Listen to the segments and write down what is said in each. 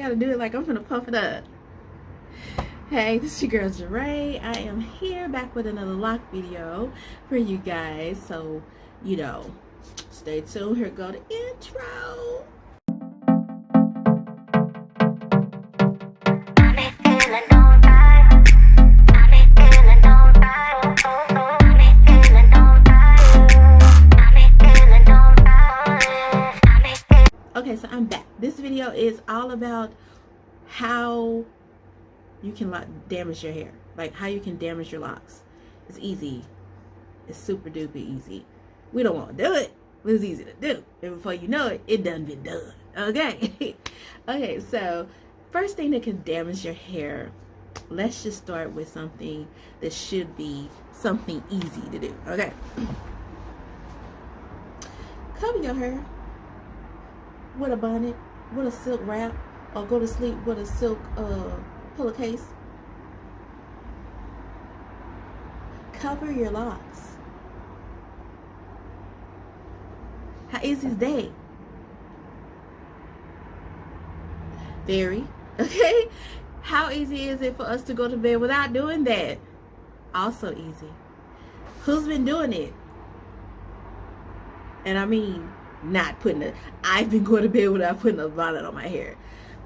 gotta do it like I'm gonna puff it up. Hey, this is your girl Jeray. I am here back with another lock video for you guys. So, you know, stay tuned. Here go the intro. Okay, so I'm back. This video is all about how you can damage your hair, like how you can damage your locks. It's easy. It's super duper easy. We don't want to do it, but it's easy to do. And before you know it, it done been done. Okay. Okay, so first thing that can damage your hair, let's just start with something that should be something easy to do. Okay. Cover your hair with a bonnet, with a silk wrap, or go to sleep with a silk pillowcase. Cover your locks. How easy is that? Very. Okay? How easy is it for us to go to bed without doing that? Also easy. Who's been doing it? And I mean, not putting it. I've been going to bed without putting a bonnet on my hair.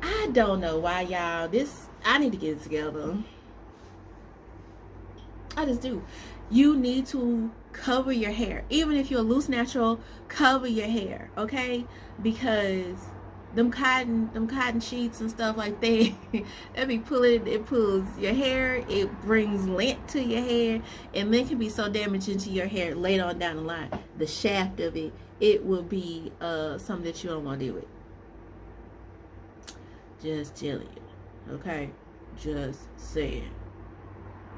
I don't know why, y'all. I need to get it together. I just do. You need to cover your hair. Even if you're a loose natural, cover your hair, okay? Because them cotton sheets and stuff like that, it pulls your hair, it brings lint to your hair, and then can be so damaging to your hair later on down the line. The shaft of it will be something that you don't want to deal with. Just telling you, okay? Just saying.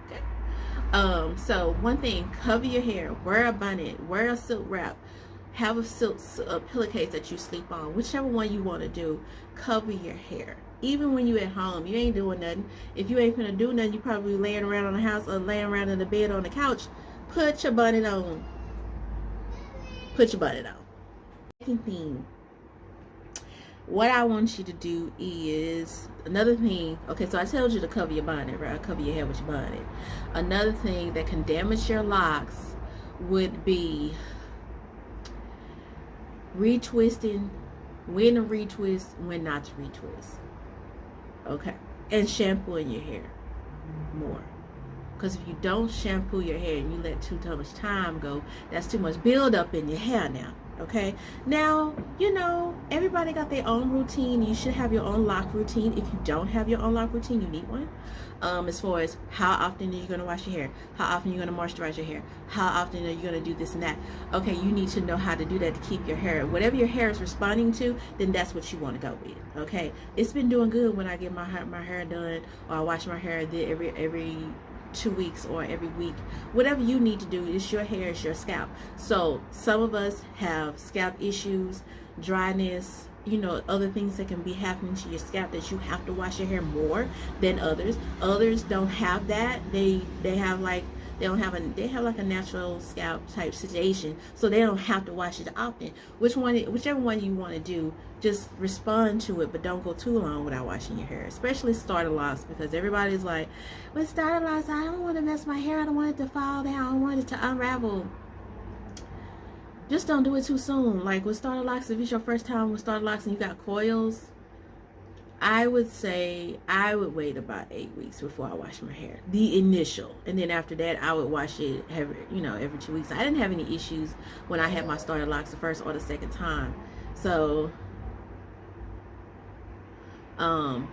Okay. So one thing, cover your hair, wear a bonnet, wear a silk wrap, have a silk pillowcase that you sleep on, whichever one you want to do. Cover your hair. Even when you're at home, you ain't doing nothing. If you ain't gonna do nothing, you probably laying around on the house or laying around in the bed on the couch. Put your bonnet on. Put your bonnet on. Second thing, what I want you to do is another thing. Okay, so I told you to cover your bonnet, right? Cover your hair with your bonnet. Another thing that can damage your locks would be retwisting, when to retwist, when not to retwist. Okay, and shampooing your hair more. Because if you don't shampoo your hair and you let too much time go, that's too much buildup in your hair now. Okay, now, you know, everybody got their own routine. You should have your own lock routine. If you don't have your own lock routine, you need one. As far as how often are you going to wash your hair, how often are you going to moisturize your hair, how often are you going to do this and that. Okay, you need to know how to do that to keep your hair, whatever your hair is responding to, then that's what you want to go with. Okay, it's been doing good when I get my hair done, or I wash my hair every 2 weeks or every week. Whatever you need to do, it's your hair, it's your scalp. So some of us have scalp issues, dryness, you know, other things that can be happening to your scalp that you have to wash your hair more than others. Others don't have that. They have like a natural scalp type situation, so they don't have to wash it often. Whichever one you want to do, just respond to it, but don't go too long without washing your hair, especially starter locks, because everybody's like, with starter locks, I don't want to mess my hair, I don't want it to fall down, I don't want it to unravel. Just don't do it too soon. Like with starter locks, if it's your first time with starter locks and you got coils, I would say I would wait about 8 weeks before I wash my hair, the initial, and then after that I would wash it every 2 weeks. I didn't have any issues when I had my starter locks the first or the second time. So I'm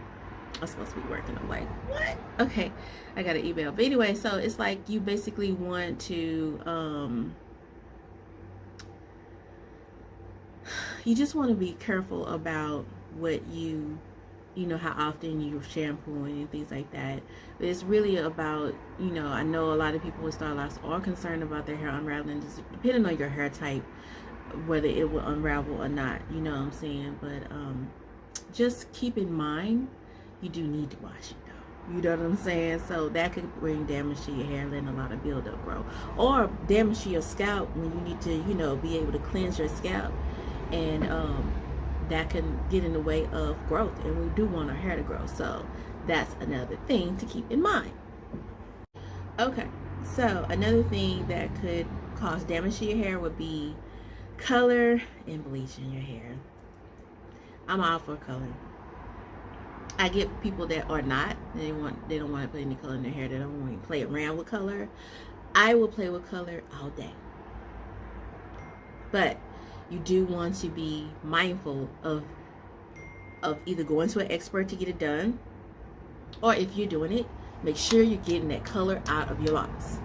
supposed to be working. I'm like, what? Okay, I got an email. But anyway, so it's like you basically want to you just want to be careful about what you know, how often you shampoo and things like that. But it's really about, you know, I know a lot of people with starter locks are concerned about their hair unraveling, just depending on your hair type, whether it will unravel or not, you know what I'm saying. But just keep in mind, you do need to wash it though, you know what I'm saying. So that could bring damage to your hair, letting a lot of buildup grow, or damage to your scalp when you need to, you know, be able to cleanse your scalp. And that can get in the way of growth, and we do want our hair to grow. So that's another thing to keep in mind. Okay, so another thing that could cause damage to your hair would be color and bleach in your hair. I'm all for color. I get people that are not. They don't want to put any color in their hair. They don't want to play around with color. I will play with color all day. But you do want to be mindful of either going to an expert to get it done, or if you're doing it, make sure you're getting that color out of your locks.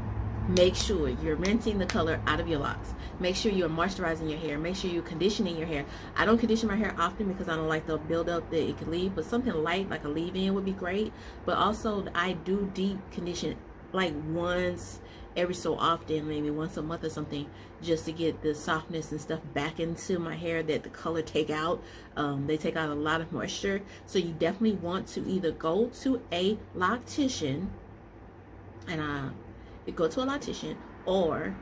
Make sure you're rinsing the color out of your locks. Make sure you're moisturizing your hair. Make sure you're conditioning your hair. I don't condition my hair often because I don't like the buildup that it could leave, but something light like a leave-in would be great. But also I do deep condition like once every so often, maybe once a month or something, just to get the softness and stuff back into my hair that the color take out. They take out a lot of moisture. So you definitely want to either go to a loctician and or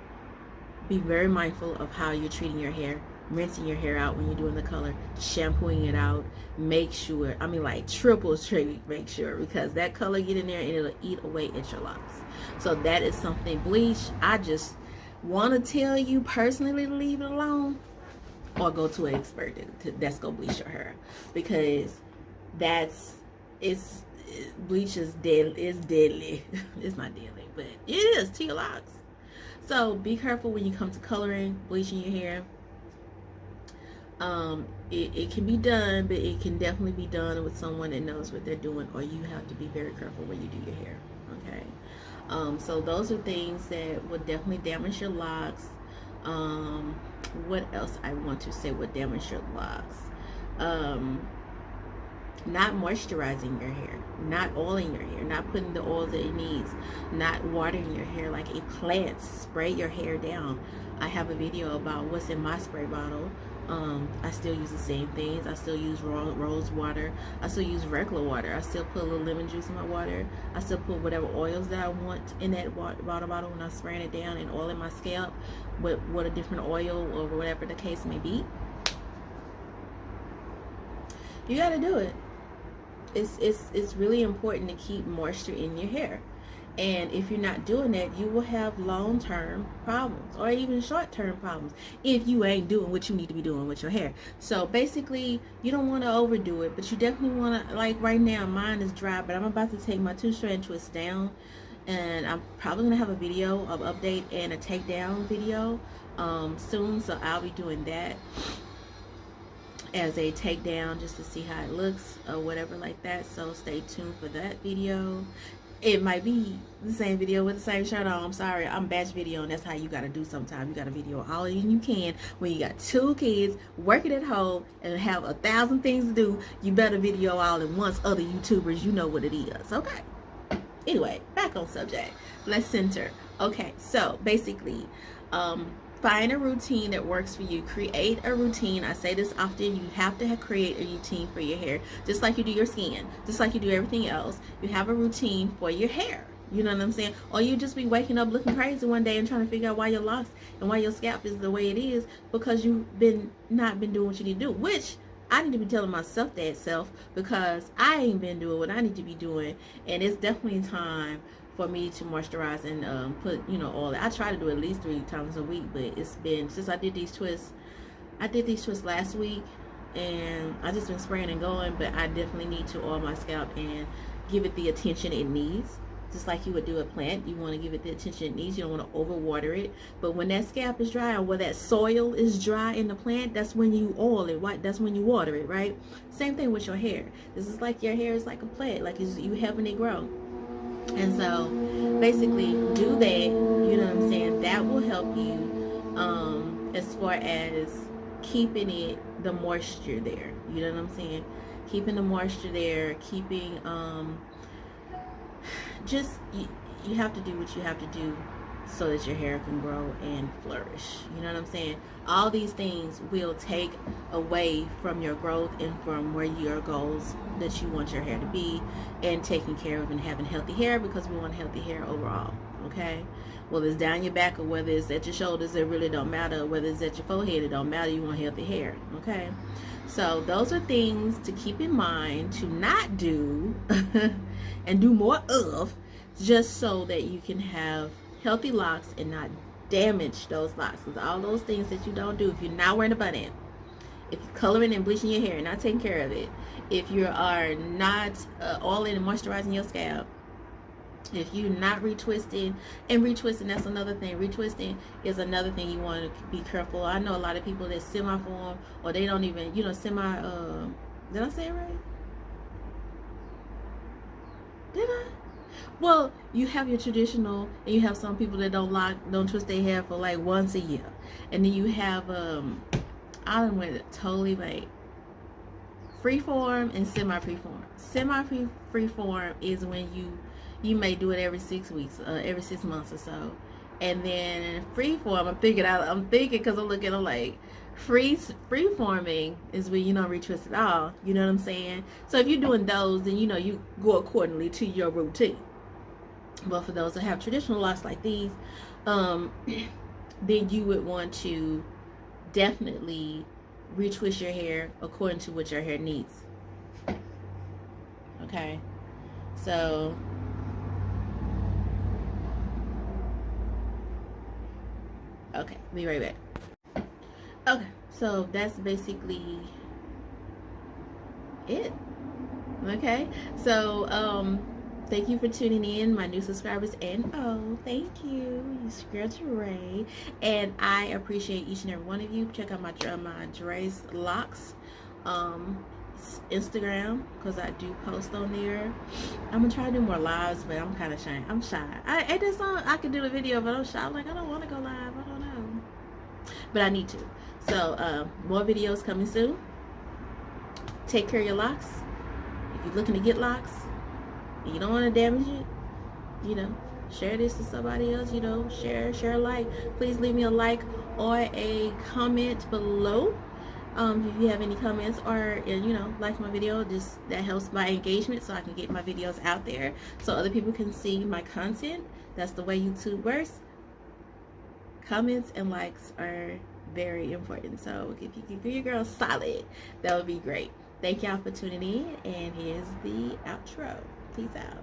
be very mindful of how you're treating your hair, rinsing your hair out when you're doing the color, shampooing it out. Make sure, I mean like triple make sure, because that color get in there and it'll eat away at your locks. So that is something. Bleach, I just want to tell you personally to leave it alone, or go to an expert that's gonna bleach your hair, because bleach is deadly. It's deadly. It's not deadly, but it is to your locks. So be careful when you come to coloring, bleaching your hair. It can be done, but it can definitely be done with someone that knows what they're doing, or you have to be very careful when you do your hair. Okay. So those are things that would definitely damage your locks. What else I want to say would damage your locks? Not moisturizing your hair, not oiling your hair, not putting the oils that it needs, not watering your hair like a plant. Spray your hair down. I have a video about what's in my spray bottle. I still use the same things. I still use rose water. I still use regular water. I still put a little lemon juice in my water. I still put whatever oils that I want in that water bottle when I'm spraying it down, and oiling my scalp with a different oil or whatever the case may be. You got to do it. It's really important to keep moisture in your hair, and if you're not doing that, you will have long-term problems or even short-term problems if you ain't doing what you need to be doing with your hair. So basically, you don't want to overdo it, but you definitely want to, like right now mine is dry, but I'm about to take my 2-strand twist down, and I'm probably gonna have a video of update and a takedown video soon, so I'll be doing that as a takedown just to see how it looks or whatever like that. So stay tuned for that video. It might be the same video with the same shirt on. I'm sorry, I'm batch video, and that's how you gotta do sometimes. You gotta video all you can when you got 2 kids working at home and have 1,000 things to do. You better video all at once. Other YouTubers, you know what it is. Okay, anyway, back on subject. Let's center. Okay, so basically find a routine that works for you. Create a routine. I say this often. You have to create a routine for your hair, just like you do your skin, just like you do everything else. You have a routine for your hair. You know what I'm saying? Or you just be waking up looking crazy one day and trying to figure out why your locks and why your scalp is the way it is, because you've not been doing what you need to do. Which I need to be telling myself that because I ain't been doing what I need to be doing, and it's definitely time for me to moisturize and put oil. I try to do at least 3 times a week, but it's been since I did these twists. I did these twists last week, and I just been spraying and going. But I definitely need to oil my scalp and give it the attention it needs, just like you would do a plant. You want to give it the attention it needs. You don't want to overwater it. But when that scalp is dry, or where that soil is dry in the plant, that's when you oil it. Right? That's when you water it. Right? Same thing with your hair. This is like your hair is like a plant, like you helping it grow. And so basically do that, you know what I'm saying? That will help you as far as keeping the moisture there. You know what I'm saying? Keeping the moisture there, keeping you have to do what you have to do so that your hair can grow and flourish. You know what I'm saying? All these things will take away from your growth and from where your goals that you want your hair to be, and taking care of and having healthy hair, because we want healthy hair overall. Okay, whether it's down your back or whether it's at your shoulders, it really don't matter. Whether it's at your forehead, it don't matter. You want healthy hair. Okay, So those are things to keep in mind to not do and do more of, just so that you can have healthy locks and not damage those locks. Because all those things that you don't do, if you're not wearing a bun-in, if you're coloring and bleaching your hair and not taking care of it, if you are not oiling and moisturizing your scalp, if you're not retwisting, and retwisting, that's another thing. Retwisting is another thing you want to be careful. I know a lot of people that semi-form, or they don't even, did I say it right? Did I? Well, you have your traditional, and you have some people that don't twist their hair for like once a year. And then you have, I don't went totally like freeform and semi-freeform. Semi-freeform is when you may do it every 6 weeks, every 6 months or so. And then freeform, I'm thinking because I'm like, freeforming is when you don't retwist at all. You know what I'm saying? So if you're doing those, then you go accordingly to your routine. But for those that have traditional locks like these, then you would want to definitely retwist your hair according to what your hair needs. Okay, so okay, be right back. Okay, so that's basically it. Okay, so thank you for tuning in, my new subscribers, and thank you, you scratch Ray, and I appreciate each and every one of you. Check out my dreadlocks Instagram, because I do post on there. I'm gonna try to do more lives, but I'm kind of shy. I'm shy. I can do the video, but I'm shy. I'm like, I don't want to go live. I don't know, but I need to. So more videos coming soon. Take care of your locks. If you're looking to get locks, you don't want to damage it, share this to somebody else, share a like. Please leave me a like or a comment below. If you have any comments, or like my video, that helps my engagement, so I can get my videos out there so other people can see my content. That's the way YouTube works. Comments and likes are very important, so if you can give your girl solid, that would be great. Thank y'all for tuning in, and here's the outro. Peace out.